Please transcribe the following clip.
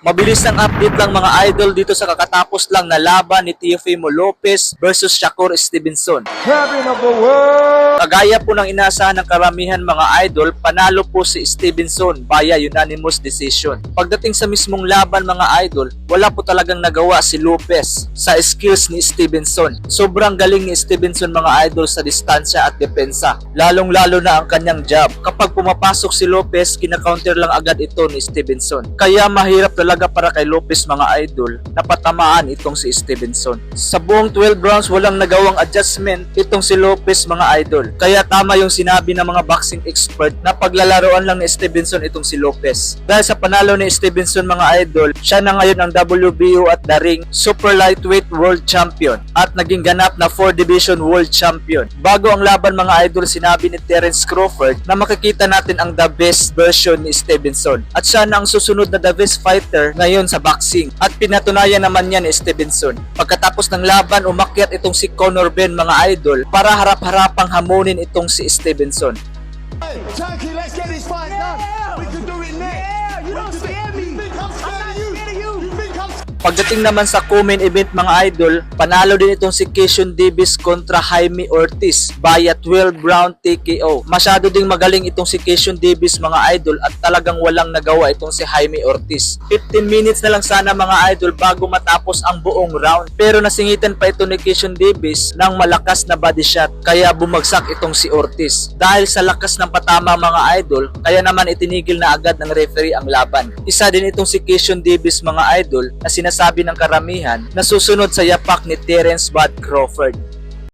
Mabilis ang update lang mga idol dito sa kakatapos lang na laban ni Teofimo Lopez versus Shakur Stevenson. Champion of the world! Kagaya po ng inaasahan ng karamihan mga idol, panalo po si Stevenson via unanimous decision. Pagdating sa mismong laban mga idol, wala po talagang nagawa si Lopez sa skills ni Stevenson. Sobrang galing ni Stevenson mga idol sa distansya at depensa, lalong-lalo na ang kanyang jab. Kapag pumapasok si Lopez, kina-counter lang agad ito ni Stevenson. Kaya mahirap talaga para kay Lopez mga idol na patamaan itong si Stevenson. Sa buong 12 rounds walang nagawang adjustment itong si Lopez mga idol. Kaya tama yung sinabi ng mga boxing expert na paglalaroan lang ni Stevenson itong si Lopez. Dahil sa panalo ni Stevenson mga idol, siya na ngayon ang WBO at the ring Super Lightweight World Champion at naging ganap na 4 Division World Champion. Bago ang laban mga idol, sinabi ni Terence Crawford na makikita natin ang the best version ni Stevenson at siya na ang susunod na the best fighter ngayon sa boxing at pinatunayan naman niya ni Stevenson. Pagkatapos ng laban, umakyat itong si Conor Ben mga idol para harap-harapang hamunin itong si Stevenson. Hey, Turkey, let's get this fight done. We can do it next. Yeah, you don't scare me. You think I'm scared of you? scared of you. You think I'm Pagdating naman sa co-main event mga idol, panalo din itong si Keishon Davis kontra Jaime Ortiz via 12 round TKO. Masyado ding magaling itong si Keishon Davis mga idol at talagang walang nagawa itong si Jaime Ortiz. 15 minutes na lang sana mga idol bago matapos ang buong round, pero nasingitan pa ito ni Keishon Davis ng malakas na body shot kaya bumagsak itong si Ortiz. Dahil sa lakas ng patama mga idol, kaya naman itinigil na agad ng referee ang laban. Isa din itong si Keishon Davis mga idol na sinasabi ng karamihan na susunod sa yapak ni Terence Bud Crawford.